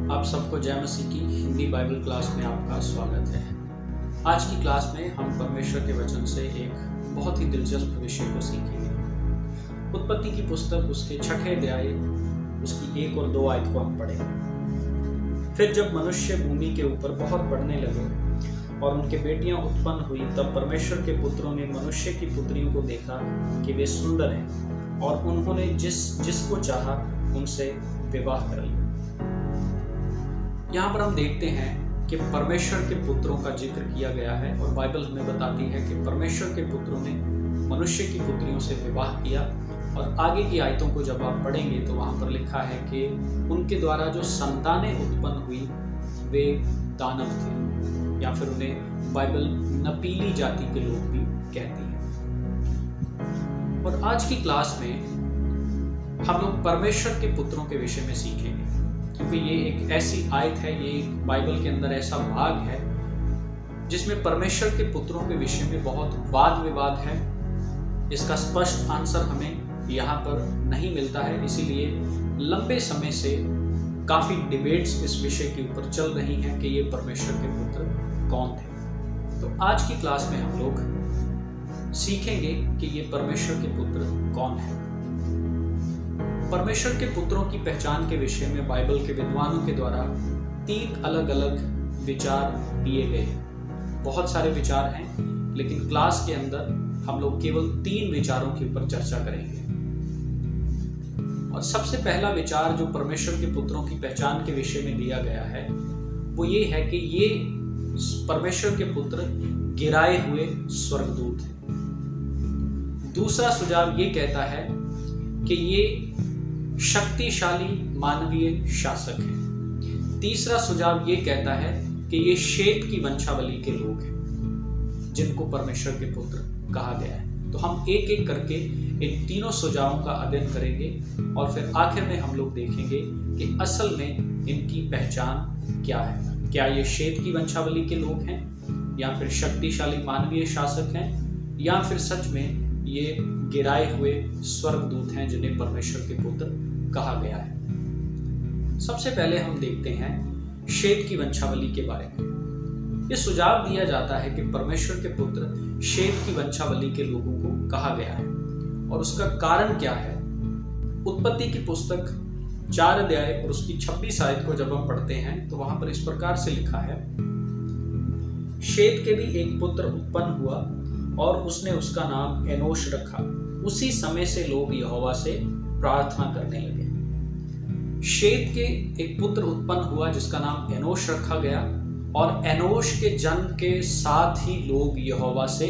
आप सबको जय मसीह की हिंदी बाइबल क्लास में आपका स्वागत है। आज की क्लास में हम परमेश्वर के वचन से एक बहुत ही दिलचस्प विषय को सीखेंगे। उत्पत्ति की पुस्तक उसके 6 अध्याय उसकी 1 और 2 आयत को हम पढ़ेंगे। फिर जब मनुष्य भूमि के ऊपर बहुत बढ़ने लगे और उनके बेटियां उत्पन्न हुई, तब परमेश्वर के पुत्रों ने मनुष्य की पुत्रियों को देखा कि वे सुंदर हैं और उन्होंने जिसको चाहा उनसे विवाह कर लिया। यहाँ पर हम देखते हैं कि परमेश्वर के पुत्रों का जिक्र किया गया है और बाइबल हमें बताती है कि परमेश्वर के पुत्रों ने मनुष्य की पुत्रियों से विवाह किया। और आगे की आयतों को जब आप पढ़ेंगे तो वहाँ पर लिखा है कि उनके द्वारा जो संतानें उत्पन्न हुई वे दानव थे, या फिर उन्हें बाइबल नपीली जाति के लोग भी कहती है। और आज की क्लास में हम लोग परमेश्वर के पुत्रों के विषय में सीखेंगे, क्योंकि ये एक ऐसी आयत है, ये एक बाइबल के अंदर ऐसा भाग है जिसमें परमेश्वर के पुत्रों के विषय में बहुत वाद विवाद है। इसका स्पष्ट आंसर हमें यहाँ पर नहीं मिलता है, इसीलिए लंबे समय से काफी डिबेट्स इस विषय के ऊपर चल रही हैं कि ये परमेश्वर के पुत्र कौन थे। तो आज की क्लास में हम लोग सीखेंगे कि ये परमेश्वर के पुत्र कौन है। परमेश्वर के पुत्रों की पहचान के विषय में बाइबल के विद्वानों के द्वारा 3 अलग अलग विचार दिए गए हैं। बहुत सारे विचार हैं, लेकिन क्लास के अंदर हम लोग केवल 3 विचारों के ऊपर चर्चा करेंगे। और सबसे पहला विचार जो परमेश्वर के पुत्रों की पहचान के विषय में दिया गया है वो ये है कि ये परमेश्वर के पुत्र गिराए हुए स्वर्गदूत हैं। दूसरा सुझाव ये कहता है कि ये शक्तिशाली मानवीय शासक हैं। तीसरा सुझाव ये कहता है कि ये शेत की वंशावली के लोग हैं जिनको परमेश्वर के पुत्र कहा गया है। तो हम एक एक करके इन तीनों सुझावों का अध्ययन करेंगे और फिर आखिर में हम लोग देखेंगे कि असल में इनकी पहचान क्या है। क्या ये शेत की वंशावली के लोग हैं, या फिर शक्तिशाली मानवीय शासक हैं, या फिर सच में ये गिराए हुए स्वर्गदूत हैं जिन्हें परमेश्वर के पुत्र कहा गया है। सबसे पहले हम देखते हैं शेत की वंशावली के बारे में। ये सुझाव दिया जाता है कि परमेश्वर के पुत्र शेत की वंशावली के लोगों को कहा गया है, और उसका कारण क्या है। उत्पत्ति की पुस्तक 4 अध्याय और उसकी 26 आयत को जब हम पढ़ते हैं तो वहां पर इस प्रकार से लिखा है, शेत के भी एक पुत्र उत्पन्न हुआ और उसने उसका नाम एनोश रखा। उसी समय से लोग यहोवा से प्रार्थना करने लगे। शेत के एक पुत्र उत्पन्न हुआ जिसका नाम एनोश रखा गया, और एनोश के जन्म के साथ ही लोग यहोवा से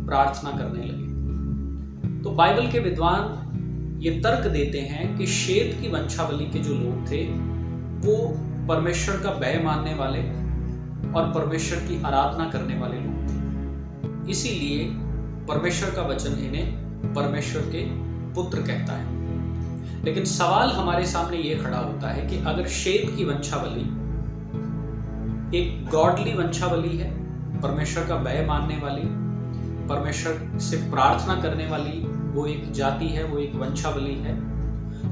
प्रार्थना करने लगे। तो बाइबल के विद्वान ये तर्क देते हैं कि शेत की वंशावली के जो लोग थे वो परमेश्वर का भय मानने वाले और परमेश्वर की आराधना करने वाले लोग थे, इसीलिए परमेश्वर का वचन इन्हें परमेश्वर के पुत्र कहता है। लेकिन सवाल हमारे सामने ये खड़ा होता है कि अगर शेत की वंशावली एक गॉडली वंशावली है, परमेश्वर का भय मानने वाली, परमेश्वर से प्रार्थना करने वाली वो एक जाति है, वो एक वंशावली है,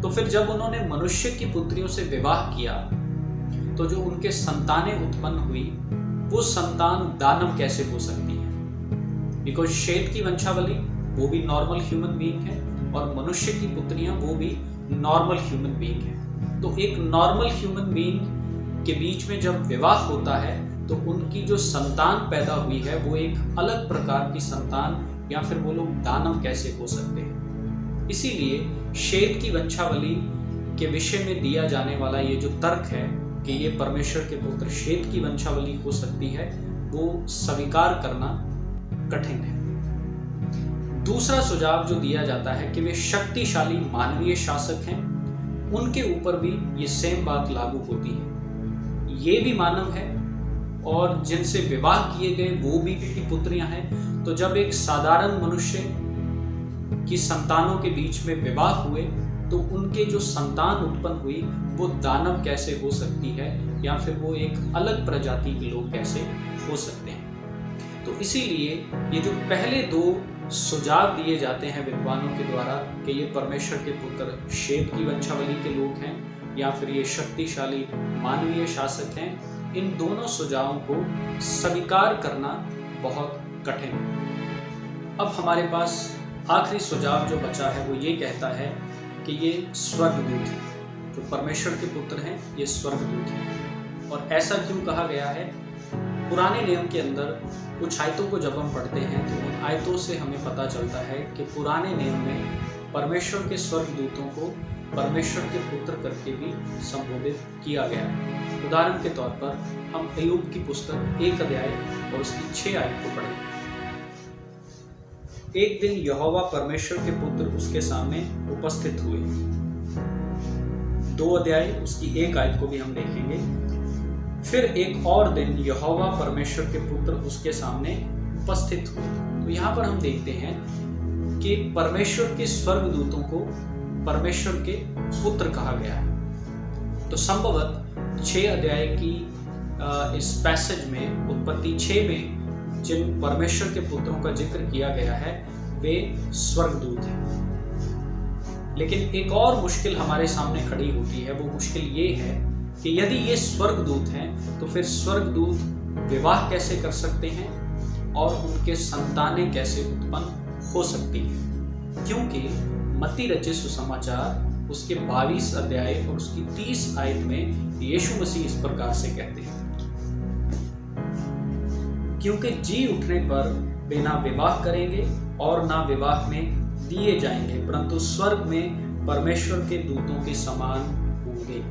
तो फिर जब उन्होंने मनुष्य की पुत्रियों से विवाह किया तो जो उनके संतानें उत्पन्न हुई वो संतान दानव कैसे हो सकती है। बिकॉज शेत की वंशावली वो भी नॉर्मल ह्यूमन बीइंग है और मनुष्य की पुत्रियां वो भी नॉर्मल ह्यूमन बीइंग है। तो एक नॉर्मल ह्यूमन बीइंग के बीच में जब विवाह होता है तो उनकी जो संतान पैदा हुई है वो एक अलग प्रकार की संतान, या फिर वो लोग दानव कैसे हो सकते हैं। इसीलिए शेत की वंशावली के विषय में दिया जाने वाला ये जो तर्क है कि ये परमेश्वर के पुत्र शेत की वंशावली हो सकती है, वो स्वीकार करना कठिन है। दूसरा सुझाव जो दिया जाता है कि वे शक्तिशाली मानवीय शासक हैं, उनके ऊपर भी ये सेम बात लागू होती है। ये भी मानव है और जिनसे विवाह किए गए वो भी पुत्रियां हैं। तो जब एक साधारण मनुष्य की संतानों के बीच में विवाह हुए तो उनके जो संतान उत्पन्न हुई वो दानव कैसे हो सकती है, या फिर वो एक अलग प्रजाति के लोग कैसे हो सकते हैं। तो इसीलिए ये जो पहले 2 सुझाव दिए जाते हैं विद्वानों के द्वारा कि ये परमेश्वर के पुत्र शेत की वंशावली के लोग हैं या फिर ये शक्तिशाली मानवीय शासक हैं, इन दोनों सुझावों को स्वीकार करना बहुत कठिन है। अब हमारे पास आखिरी सुझाव जो बचा है वो ये कहता है कि ये स्वर्गदूत है, जो परमेश्वर के पुत्र हैं ये स्वर्गदूत हैं। और ऐसा क्यों कहा गया है? पुराने नियम के अंदर कुछ आयतों को जब हम पढ़ते हैं तो उन आयतों से हमें पता चलता है कि पुराने नियम में परमेश्वर के स्वर्गदूतों को परमेश्वर के पुत्र करके भी संबोधित किया गया है। उदाहरण के तौर पर हम अय्यूब की पुस्तक 1 अध्याय और उसकी 6 आयत को पढ़ें। एक दिन यहोवा परमेश्वर के पुत्र उसके सामने उपस्थित हुए। 2 अध्याय उसकी 1 आयत को भी हम देखेंगे। फिर एक और दिन यहोवा परमेश्वर के पुत्र उसके सामने उपस्थित हुए। तो यहाँ पर हम देखते हैं कि परमेश्वर के स्वर्गदूतों को परमेश्वर के पुत्र कहा गया है। तो संभवतः 6 अध्याय की इस पैसेज में, उत्पत्ति 6 में जिन परमेश्वर के पुत्रों का जिक्र किया गया है वे स्वर्गदूत हैं। लेकिन एक और मुश्किल हमारे सामने खड़ी होती है। वो मुश्किल ये है कि यदि ये स्वर्गदूत हैं तो फिर स्वर्गदूत विवाह कैसे कर सकते हैं और उनके संतानें कैसे उत्पन्न हो सकती हैं? क्योंकि मत्ती रचित सुसमाचार उसके 22 अध्याय और उसकी 30 आयत में यीशु मसीह इस प्रकार से कहते हैं, क्योंकि जी उठने पर वे ना विवाह करेंगे और ना विवाह में दिए जाएंगे, परंतु स्वर्ग में परमेश्वर के दूतों के समान होंगे।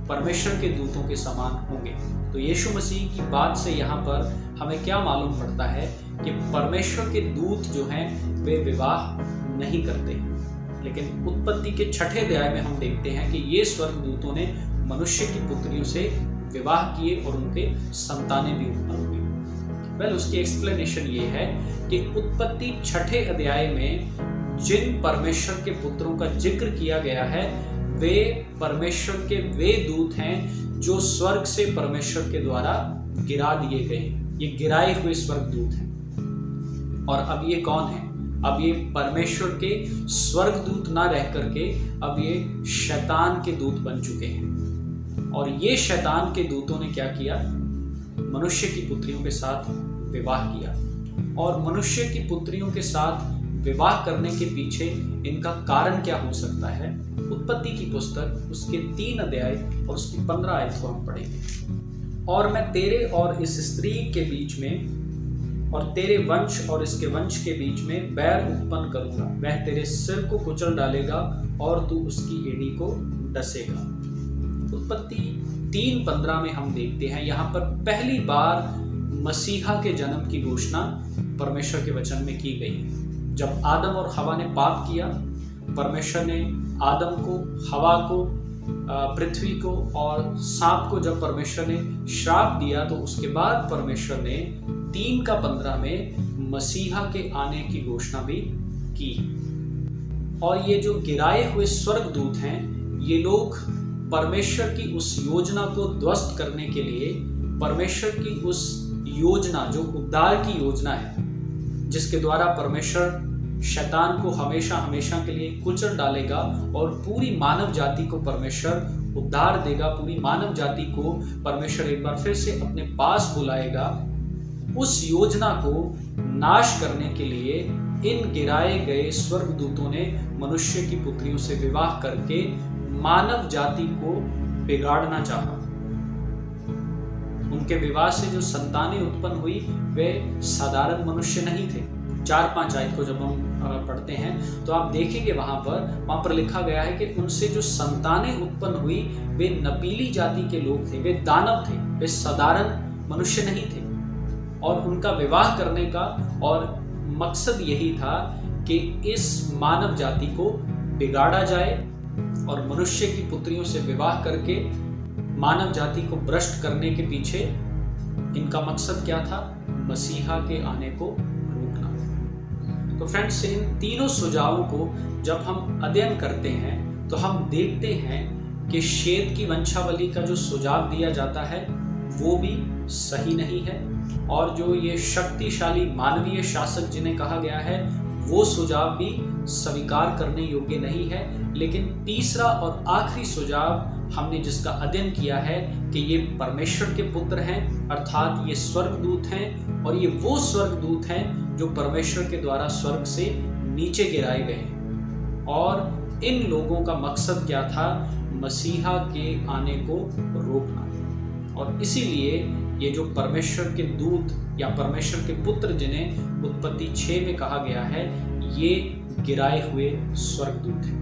परमेश्वर के दूतों के समान होंगे। तो यीशु मसीह की बात से यहाँ पर हमें क्या मालूम पड़ता है कि परमेश्वर के दूत जो हैं वे विवाह नहीं करते हैं। लेकिन उत्पत्ति के 6 अध्याय में हम देखते हैं कि ये स्वर्गदूतों ने मनुष्य की पुत्रियों से विवाह किए और उनके संतानें भी उत्पन्न हुई। उसकी एक्सप्लेनेशन ये है कि उत्पत्ति 6 अध्याय में जिन परमेश्वर के पुत्रों का जिक्र किया गया है वे परमेश्वर के वे दूत हैं जो स्वर्ग से परमेश्वर के द्वारा गिरा दिए गए। ये गिराए हुए स्वर्गदूत हैं। और अब ये कौन है? अब ये परमेश्वर के स्वर्गदूत ना रह करके अब ये शैतान के दूत बन चुके हैं। और ये शैतान के दूतों ने क्या किया? मनुष्य की पुत्रियों के साथ विवाह किया। और मनुष्य की पुत्रियों के साथ विवाह करने के पीछे इनका कारण क्या हो सकता है? उत्पत्ति की पुस्तक उसके 3 अध्याय और उसकी 15 आयत को हम पढ़ेंगे। और मैं तेरे और इस स्त्री के बीच में और तेरे वंश और इसके वंश के बीच में बैर उत्पन्न करूंगा। वह तेरे सिर को कुचल डालेगा और तू उसकी एड़ी को डसेगा। उत्पत्ति 3:15 में हम देखते हैं यहाँ पर पहली बार मसीहा के जन्म की घोषणा परमेश्वर के वचन में की गई है। जब आदम और हवा ने पाप किया, परमेश्वर ने आदम को, हवा को, पृथ्वी को और सांप को जब परमेश्वर ने श्राप दिया तो उसके बाद परमेश्वर ने 3:15 में मसीहा के आने की घोषणा भी की। और ये जो गिराए हुए स्वर्गदूत हैं ये लोग परमेश्वर की उस योजना को ध्वस्त करने के लिए, परमेश्वर की उस योजना जो उद्धार की योजना है जिसके द्वारा परमेश्वर शैतान को हमेशा हमेशा के लिए कुचल डालेगा और पूरी मानव जाति को परमेश्वर उद्धार देगा, पूरी मानव जाति को परमेश्वर एक बार फिर से अपने पास बुलाएगा। उस योजना को नाश करने के लिए इन गिराए गए स्वर्गदूतों ने मनुष्य की पुत्रियों से विवाह करके मानव जाति को बिगाड़ना चाहा। उनके विवाह से जो संतानें उत्पन्न हुई वे साधारण मनुष्य नहीं थे। 4-5 आयत को जब हम पढ़ते हैं तो आप देखेंगे वहां पर लिखा गया है कि उनसे जो संतानें उत्पन्न हुई वे नपीली जाति के लोग थे, वे दानव थे, वे साधारण मनुष्य नहीं थे। और उनका विवाह करने का और मकसद यही था कि इस मानव जाति को बिगाड़ा जाए और मनुष्य की पुत्रियों से विवाह करके मानव जाति को भ्रष्ट करने के पीछे इनका मकसद क्या था? मसीहा के आने को रोकना। तो फ्रेंड्स, इन तीनों सुझावों को जब हम अध्ययन करते हैं तो हम देखते हैं कि शेत की वंशावली का जो सुझाव दिया जाता है वो भी सही नहीं है, और जो ये शक्तिशाली मानवीय शासक जिन्हें कहा गया है वो सुझाव भी स्वीकार करने योग्य नहीं है। लेकिन तीसरा और आखिरी सुझाव हमने जिसका अध्ययन किया है कि ये परमेश्वर के पुत्र हैं, अर्थात ये स्वर्गदूत हैं, और ये वो स्वर्गदूत हैं जो परमेश्वर के द्वारा स्वर्ग से नीचे गिराए गए हैं। और इन लोगों का मकसद क्या था? मसीहा के आने को रोकना। और इसीलिए ये जो परमेश्वर के दूत या परमेश्वर के पुत्र जिन्हें उत्पत्ति 6 में कहा गया है, ये गिराए हुए स्वर्गदूत हैं।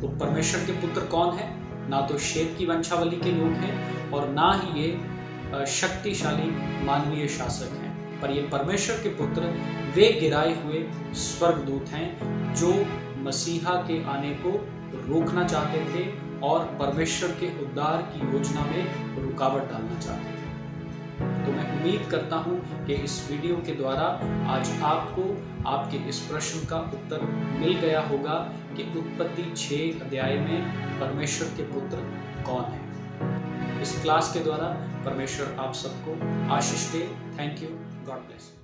तो परमेश्वर के पुत्र कौन है? ना तो शेत की वंशावली के लोग हैं और ना ही ये शक्तिशाली मानवीय शासक हैं, पर ये परमेश्वर के पुत्र वे गिराए हुए स्वर्गदूत हैं जो मसीहा के आने को रोकना चाहते थे और परमेश्वर के उद्धार की योजना में रुकावट डालना चाहते थे। तो मैं उम्मीद करता हूं कि इस वीडियो के द्वारा आज आपको आपके इस प्रश्न का उत्तर मिल गया होगा कि उत्पत्ति 6 अध्याय में परमेश्वर के पुत्र कौन है। इस क्लास के द्वारा परमेश्वर आप सबको आशीष दे। Thank you. God bless.